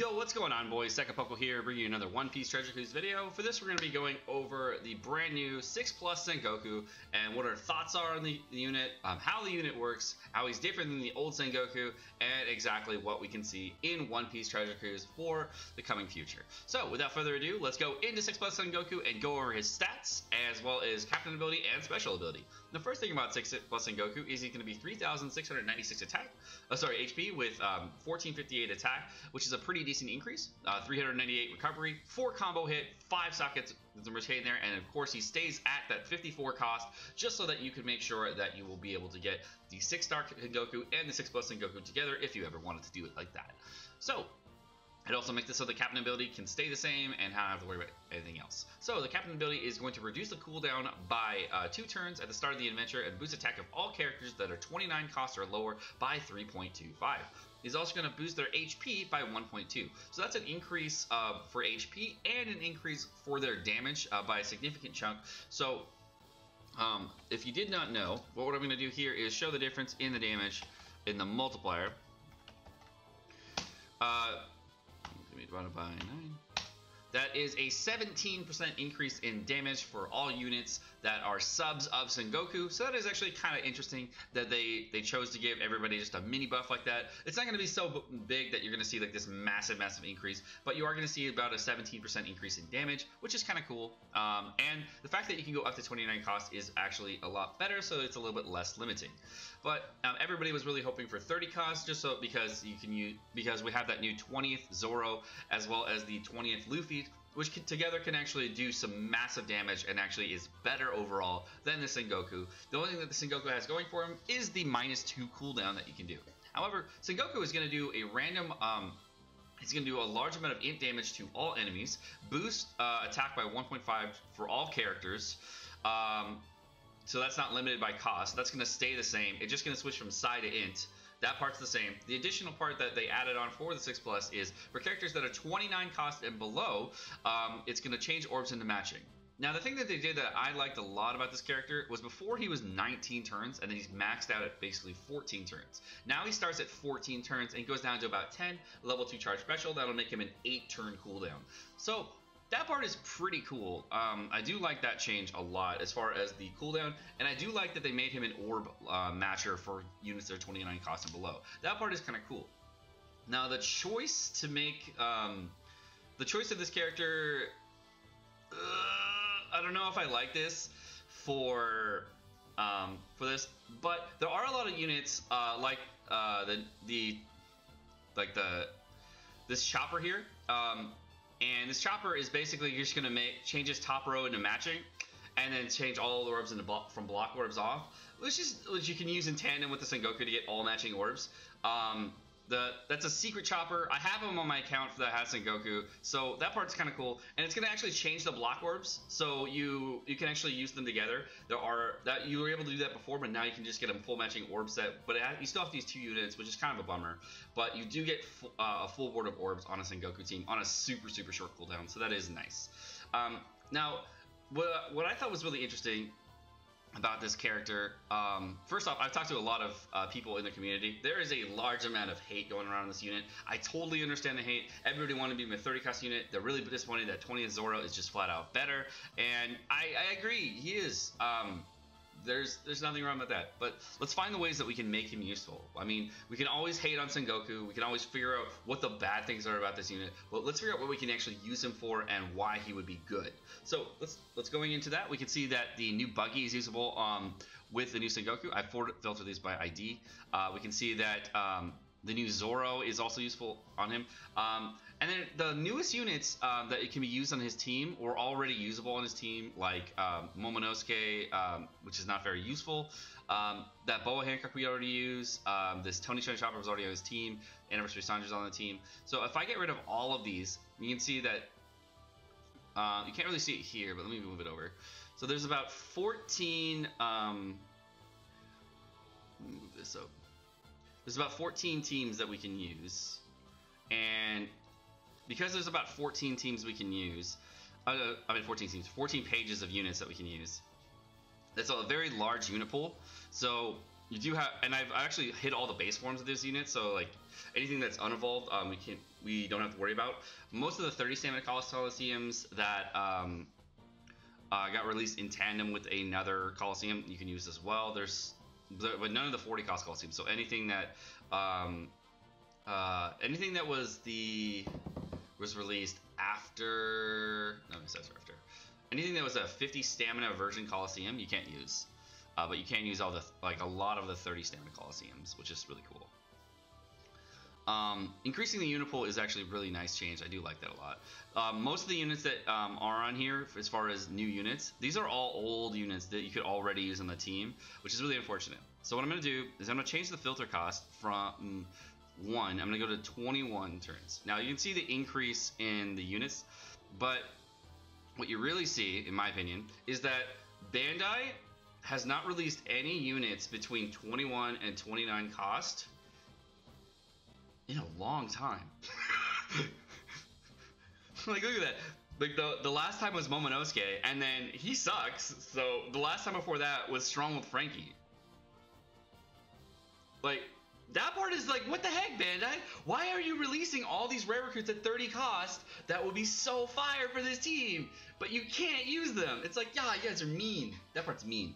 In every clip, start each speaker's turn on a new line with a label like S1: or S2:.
S1: Yo, what's going on, boys? Sekapoko here, bringing you another One Piece Treasure Cruise video. For this, we're going to be going over the brand new 6+ Sengoku and what our thoughts are on the unit, how the unit works, how he's different than the old Sengoku, and exactly what we can see in One Piece Treasure Cruise for the coming future. So, without further ado, let's go into 6+ Sengoku and go over his stats, as well as captain ability and special ability. The first thing about 6+ Sengoku is he's going to be 3,696 HP with 1458 attack, which is a pretty decent increase. 398 recovery, 4 combo hit, 5 sockets retained there, and of course he stays at that 54 cost, just so that you can make sure that you will be able to get the 6-star Sengoku and the 6+ Sengoku together if you ever wanted to do it like that. So it also makes it so the captain ability can stay the same and not have to worry about anything else. So the captain ability is going to reduce the cooldown by 2 turns at the start of the adventure and boost attack of all characters that are 29 cost or lower by 3.25. He's also going to boost their HP by 1.2. So that's an increase for HP and an increase for their damage by a significant chunk. So if you did not know, what I'm going to do here is show the difference in the damage in the multiplier. Divided by 9. That is a 17% increase in damage for all units that are subs of Sengoku. So that is actually kind of interesting that they chose to give everybody just a mini buff like that. It's not going to be so big that you're going to see like this massive increase, but you are going to see about a 17% increase in damage, which is kind of cool. And the fact that you can go up to 29 cost is actually a lot better, so it's a little bit less limiting. But everybody was really hoping for 30 cost, just so because we have that new 20th Zoro as well as the 20th Luffy, which together can actually do some massive damage and actually is better overall than the Sengoku. The only thing that the Sengoku has going for him is the -2 cooldown that you can do. However, Sengoku is going to do a random, he's going to do a large amount of int damage to all enemies, boost attack by 1.5 for all characters, so that's not limited by cost. That's going to stay the same. It's just going to switch from psi to int. That part's the same. The additional part that they added on for the 6+ is for characters that are 29 cost and below, it's going to change orbs into matching. Now, the thing that they did that I liked a lot about this character was before he was 19 turns, and then he's maxed out at basically 14 turns. Now he starts at 14 turns and goes down to about 10, level 2 charge special. That'll make him an 8-turn cooldown. So that part is pretty cool. I do like that change a lot as far as the cooldown, and I do like that they made him an orb matcher for units that are 29 cost and below. That part is kind of cool. Now the choice to make, the choice of this character, I don't know if I like this for this, but there are a lot of units like this chopper here. And this chopper is basically just going to change his top row into matching, and then change all the orbs into from block orbs off, which you can use in tandem with the Sengoku to get all matching orbs. That's a secret chopper. I have him on my account that has Sengoku, so that part's kind of cool. And it's going to actually change the block orbs, so you can actually use them together. You were able to do that before, but now you can just get a full matching orb set. But you still have these 2 units, which is kind of a bummer. But you do get a full board of orbs on a Sengoku team on a super short cooldown, so that is nice. Now, what I thought was really interesting about this character, first off, I've talked to a lot of people in the community. There is a large amount of hate going around this unit. I totally understand the hate. Everybody wanted to be in a 30 cost unit. They're really disappointed that 20th Zoro is just flat out better, and I agree, he is. There's nothing wrong with that, but let's find the ways that we can make him useful. I mean, we can always hate on Sengoku, we can always figure out what the bad things are about this unit, but let's figure out what we can actually use him for and why he would be good. So let's going into that. We can see that the new buggy is usable with the new Sengoku. I filtered these by ID. We can see that the new Zoro is also useful on him. And then the newest units that it can be used on his team were already usable on his team, like Momonosuke, which is not very useful. That Boa Hancock we already use. This Tony Shine Chopper was already on his team. Anniversary Sandra's on the team. So if I get rid of all of these, you can see that you can't really see it here, but let me move it over. So there's about 14. Let me move this up. There's about 14 teams that we can use, and because there's about 14 teams we can use, 14 pages of units that we can use. That's a very large unit pool. So you do have, and I've actually hit all the base forms of this unit. So like Anything that's unevolved, we don't have to worry about. Most of the 30 stamina Coliseums that got released in tandem with another Coliseum, you can use as well. But none of the 40 cost Coliseums. So anything that was released after. No, it says after. Anything that was a 50 stamina version Coliseum, you can't use. But you can use a lot of the 30 stamina Coliseums, which is really cool. Increasing the unit pool is actually a really nice change. I do like that a lot. Most of the units that are on here, as far as new units, these are all old units that you could already use on the team, which is really unfortunate. So what I'm going to do is I'm going to change the filter cost from 1. I'm going to go to 21 turns. Now you can see the increase in the units, but what you really see, in my opinion, is that Bandai has not released any units between 21 and 29 cost in a long time. Like, look at that. Like, the last time was Momonosuke, and then he sucks. So the last time before that was Stronghold Frankie. Like, that part is like, what the heck, Bandai? Why are you releasing all these rare recruits at 30 cost that would be so fire for this team, but you can't use them? It's like, yeah, you guys are mean. That part's mean.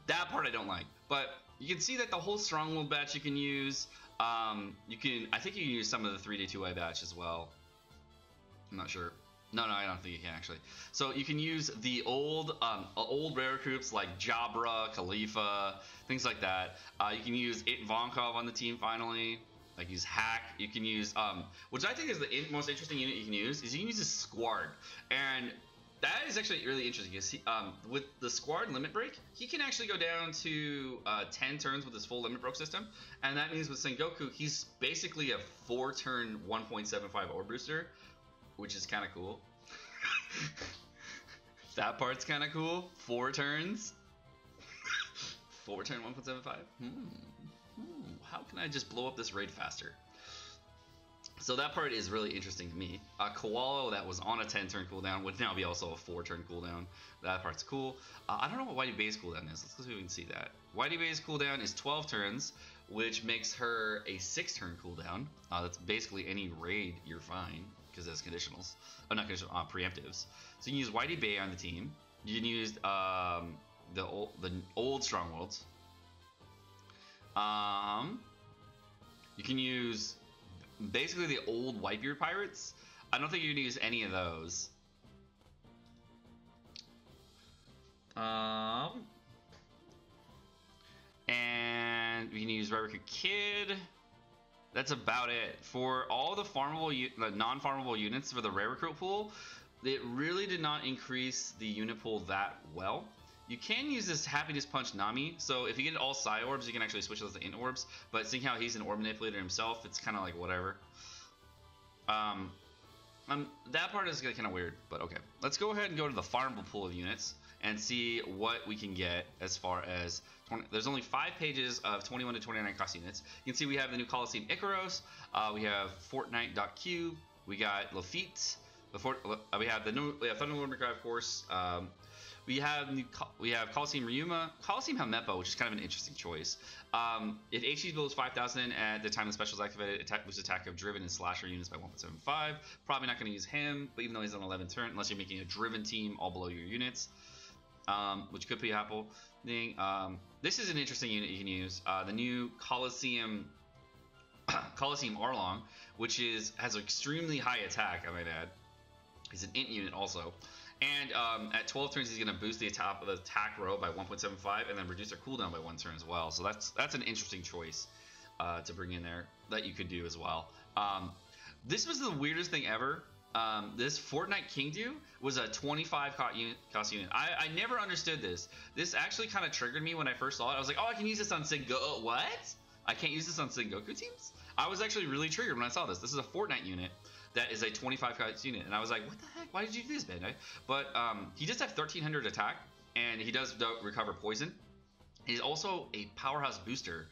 S1: That part I don't like. But you can see that the whole Stronghold batch you can use. I think you can use some of the 3-day 2i batch as well. I'm not sure. No, I don't think you can actually. So you can use the old rare recruits like Jabra, Khalifa, things like that. You can use Ivankov on the team finally. Like use Hack. You can use which I think is the most interesting unit you can use is you can use a Squard, and that is actually really interesting because with the Squard limit break, he can actually go down to 10 turns with his full limit break system, and that means with Sengoku, he's basically a 4-turn 1.75 orb booster, which is kind of cool. That part's kind of cool. 4 turns. 4-turn 1.75. How can I just blow up this raid faster? So that part is really interesting to me. Koalo, that was on a 10-turn cooldown, would now be also a 4-turn cooldown. That part's cool. I don't know what Whitey Bay's cooldown is. Let's see if we can see that. Whitey Bay's cooldown is 12 turns, which makes her a 6-turn cooldown. That's basically any raid, you're fine, because that's conditionals. Oh, not conditional, preemptives. So you can use Whitey Bay on the team. You can use the old Strongholds. You can use basically the old Whitebeard Pirates. I don't think you're gonna use any of those. And we can use Red Recruit Kid. That's about it. For all the non-farmable units for the rare recruit pool, it really did not increase the unit pool that well. You can use this Happiness Punch Nami, so if you get all Psi Orbs, you can actually switch those to Int Orbs, but seeing how he's an Orb Manipulator himself, it's kind of like whatever. That part is kind of weird, but okay. Let's go ahead and go to the farmable pool of units and see what we can get as far as... There's only 5 pages of 21 to 29 cost units. You can see we have the new Coliseum Icaros, we have Fortnite.Q, we got Lafitte, we have Thunderlord McCry, of course. We have Coliseum Ryuma, Coliseum Helmeppo, which is kind of an interesting choice. If HP below 5,000 at the time the special is activated, boosts attack of driven and slasher units by 1.75. Probably not going to use him, but even though he's on 11 turn, unless you're making a driven team all below your units, which could be happening. This is an interesting unit you can use. The new Coliseum Arlong, which has extremely high attack, I might add. He's an int unit also. And at 12 turns, he's going to boost the attack row by 1.75 and then reduce their cooldown by 1 turn as well. So that's an interesting choice to bring in there that you could do as well. This was the weirdest thing ever. This Fortnite Kingdew was a 25 cost unit. I never understood this. This actually kind of triggered me when I first saw it. I was like, oh, I can use this on Sengoku. What? I can't use this on Sengoku teams? I was actually really triggered when I saw this. This is a Fortnite unit that is a 25 cost unit, and I was like, what the heck? Why did you do this, Bandai? But he does have 1300 attack, and he does recover poison. He's also a powerhouse booster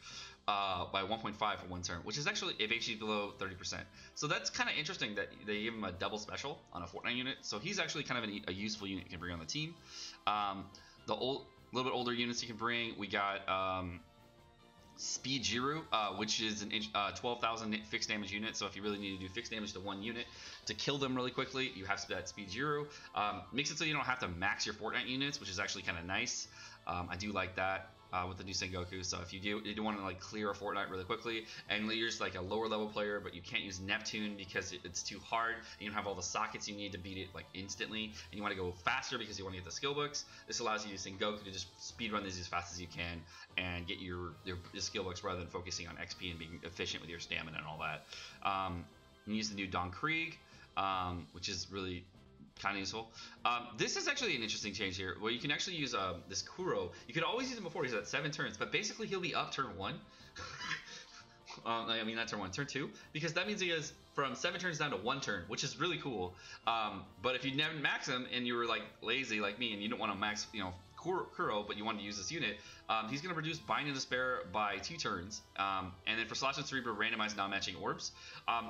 S1: by 1.5 for 1 turn, which is actually if HP is below 30%. So that's kind of interesting that they give him a double special on a Fortnite unit. So he's actually kind of a useful unit you can bring on the team. The little bit older units you can bring, we got Speed Jiru, which is an 12,000 fixed damage unit. So if you really need to do fixed damage to one unit to kill them really quickly, you have that Speed Jiru. Makes it so you don't have to max your Fortnite units, which is actually kind of nice. I do like that. With the new Sengoku. So if you do want to like clear a Fortnite really quickly, and you're just like a lower level player, but you can't use Neptune because it's too hard, and you don't have all the sockets you need to beat it like instantly, and you want to go faster because you want to get the skill books, this allows you to use Sengoku to just speed run these as fast as you can and get your skill books rather than focusing on XP and being efficient with your stamina and all that. You use the new Don Krieg, which is really kind of useful. This is actually an interesting change here, where you can actually use this Kuro. You could always use him before. He's at 7 turns, but basically he'll be up turn 1. I mean, not turn 1, turn 2, because that means he is from 7 turns down to 1 turn, which is really cool. But if you never max him and you were like lazy like me and you don't want to max, Kuro, but you want to use this unit, he's going to produce Bind and Despair by 2 turns, and then for Slash and Cerebro, randomize non-matching orbs,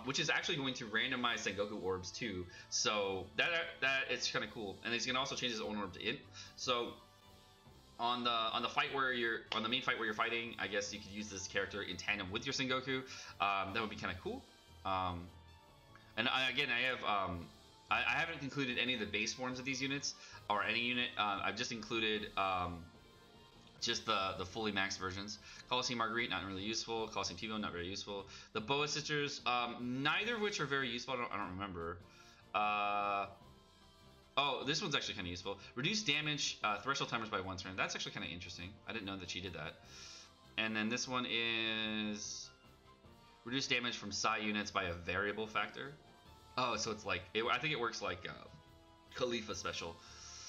S1: which is actually going to randomize Sengoku orbs too. So that it's kind of cool, and he's going to also change his own orb to Int. So on the fight where on the main fight where you're fighting, I guess you could use this character in tandem with your Sengoku. That would be kind of cool. And again, I haven't included any of the base forms of these units, or any unit. I've just included just the fully maxed versions. Coliseum Marguerite, not really useful. Coliseum T-Bone, not very useful. The Boa Sisters, neither of which are very useful. I don't remember. Oh, this one's actually kind of useful. Reduce damage threshold timers by 1 turn. That's actually kind of interesting. I didn't know that she did that. And then this one is reduce damage from Psi units by a variable factor. Oh, so it's like, I think it works like Khalifa special.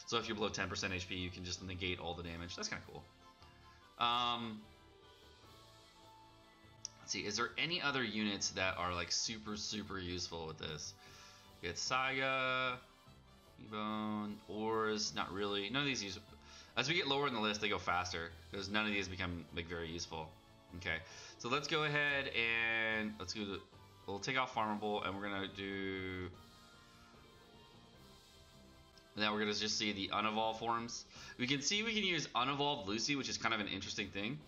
S1: So if you're below 10% HP, you can just negate all the damage. That's kind of cool. Let's see, is there any other units that are like super useful with this? We got Saga, Ebone, Ors, not really. None of these use. As we get lower in the list, they go faster because none of these become like very useful. Okay, so let's go ahead and we'll take off Farmable, and we're gonna do. Now we're gonna just see the unevolved forms. We can see we can use unevolved Lucy, which is kind of an interesting thing.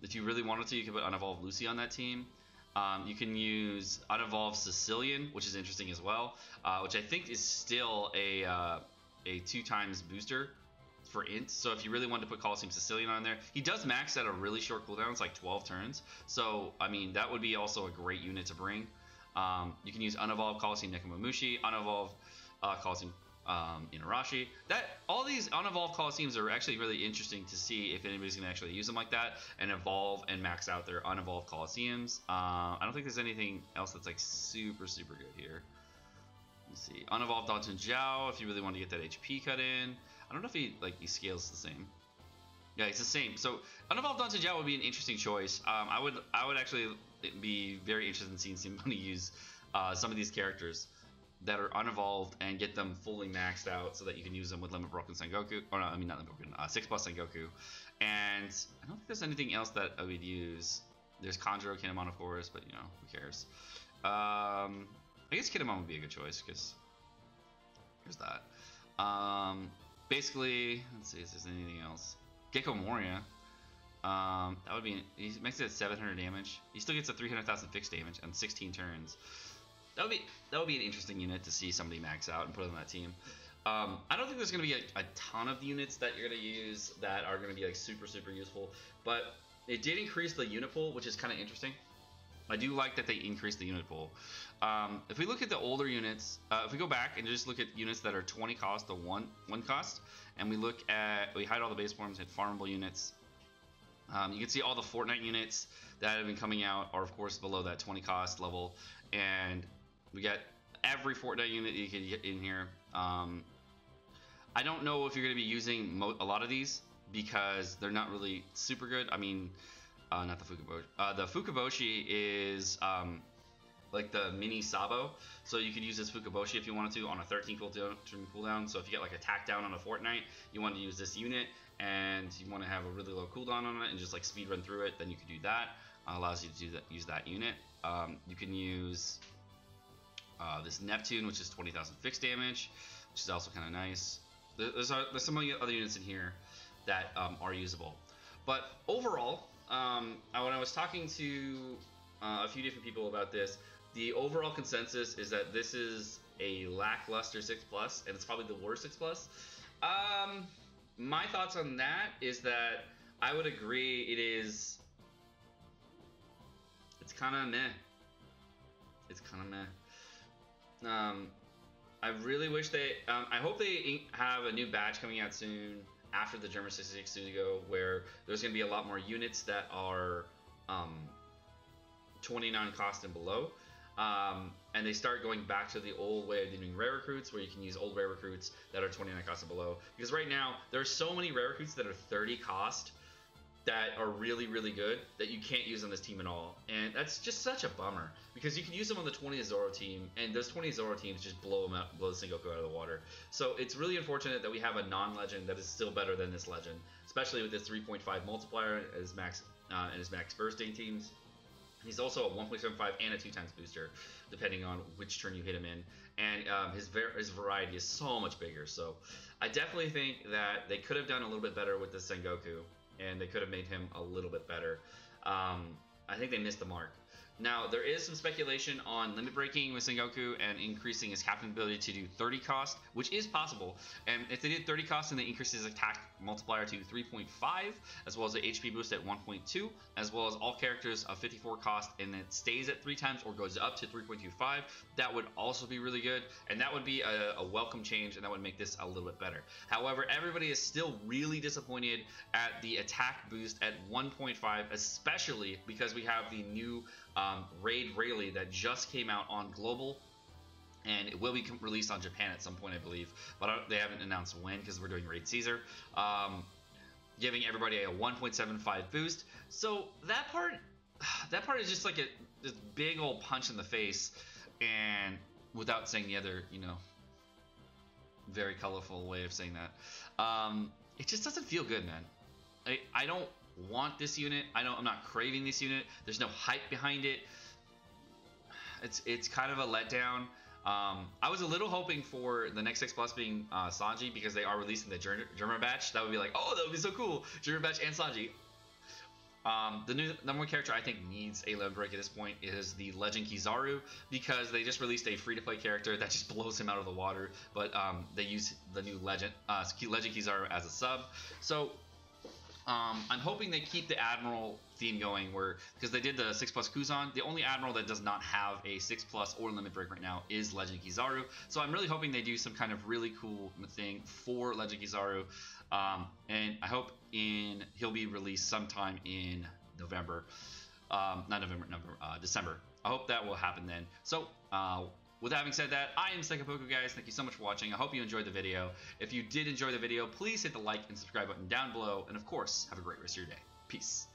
S1: If you really wanted to, you could put unevolved Lucy on that team. You can use unevolved Sicilian, which is interesting as well, which I think is still a 2 times booster for Int. So if you really wanted to put Coliseum Sicilian on there, he does max at a really short cooldown. It's like 12 turns. So I mean, that would be also a great unit to bring. You can use unevolved Coliseum Nekomamushi, unevolved Coliseum Inarashi. All these unevolved Coliseums are actually really interesting to see if anybody's going to actually use them like that and evolve and max out their unevolved Coliseums. I don't think there's anything else that's like super good here. Let's see, unevolved Danton Zhao, if you really want to get that HP cut in. I don't know if he scales the same. Yeah, it's the same. So unevolved Danton Zhao would be an interesting choice. I would actually be very interested in seeing somebody use some of these characters that are unevolved and get them fully maxed out so that you can use them with Limit Broken Sengoku, or no, I mean not Limit Broken, 6+ Sengoku. And I don't think there's anything else that I would use. There's Conjuro Kinemon, of course, but who cares? I guess Kinemon would be a good choice because here's that. Basically, let's see if there's anything else. Gecko Moria. That would be. He makes it at 700 damage. He still gets a 300,000 fixed damage on 16 turns. That would be an interesting unit to see somebody max out and put on that team. I don't think there's going to be a ton of units that you're going to use that are going to be like super useful, but it did increase the unit pool, which is kind of interesting. I do like that they increased the unit pool. If we look at the older units, if we go back and just look at units that are 20 cost to 1 cost, and we hide all the base forms, hit farmable units, you can see all the Fortnite units that have been coming out are of course below that 20 cost level, and we got every Fortnite unit you can get in here. I don't know if you're going to be using a lot of these because they're not really super good. I mean, not the Fukaboshi. The Fukaboshi is like the mini Sabo, so you could use this Fukaboshi if you wanted to on a 13 cooldown. So if you get like attack down on a Fortnite, you want to use this unit, and you want to have a really low cooldown on it and just like speed run through it, then you could do that. Allows you to do that, use that unit. You can use this Neptune, which is 20,000 fixed damage, which is also kind of nice. There's some other units in here that are usable. But overall, when I was talking to a few different people about this, the overall consensus is that this is a lackluster 6 plus, and it's probably the worst 6 plus. My thoughts on that is that I would agree it is. It's kind of meh. It's kind of meh. I really wish they. I hope they have a new batch coming out soon after the German 66 Studio, where there's going to be a lot more units that are 29 cost and below. And they start going back to the old way of doing rare recruits, where you can use old rare recruits that are 29 cost and below. Because right now, there are so many rare recruits that are 30 cost that are really, really good that you can't use on this team at all. And that's just such a bummer, because you can use them on the 20 Zoro team, and those 20 Zoro teams just blow them out, blow the Sengoku out of the water. So it's really unfortunate that we have a non-legend that is still better than this legend, especially with this 3.5 multiplier as max and his max bursting teams. He's also a 1.75 and a 2 times booster, depending on which turn you hit him in. And his variety is so much bigger. So I definitely think that they could have done a little bit better with the Sengoku, and they could have made him a little bit better. I think they missed the mark. Now, there is some speculation on limit breaking with Sengoku and increasing his captain ability to do 30 cost, which is possible. And if they did 30 cost and they increase his attack multiplier to 3.5, as well as the HP boost at 1.2, as well as all characters of 54 cost, and it stays at 3 times or goes up to 3.25, that would also be really good. And that would be a welcome change, and that would make this a little bit better. However, everybody is still really disappointed at the attack boost at 1.5, especially because we have the new Raid Rayleigh that just came out on global, and it will be released on Japan at some point, I believe, but they haven't announced when, because we're doing Raid Caesar, giving everybody a 1.75 boost. So that part is just like this big old punch in the face, and without saying the other, very colorful way of saying that, it just doesn't feel good, man. I don't want this unit. I'm not craving this unit. There's no hype behind it. It's kind of a letdown. I was a little hoping for the next 6 plus being Sanji, because they are releasing the German batch. That would be like, oh, that would be so cool. German batch and Sanji. The number one character I think needs a limit break at this point is the Legend Kizaru, because they just released a free-to-play character that just blows him out of the water. But they use the new Legend Kizaru as a sub. So I'm hoping they keep the Admiral theme going, because they did the 6 plus Kuzan. The only Admiral that does not have a 6 plus or limit break right now is Legend Kizaru. So I'm really hoping they do some kind of really cool thing for Legend Kizaru. And I hope he'll be released sometime in November. December. I hope that will happen then. So, with having said that, I am Sekapoko, guys. Thank you so much for watching. I hope you enjoyed the video. If you did enjoy the video, please hit the like and subscribe button down below. And of course, have a great rest of your day. Peace.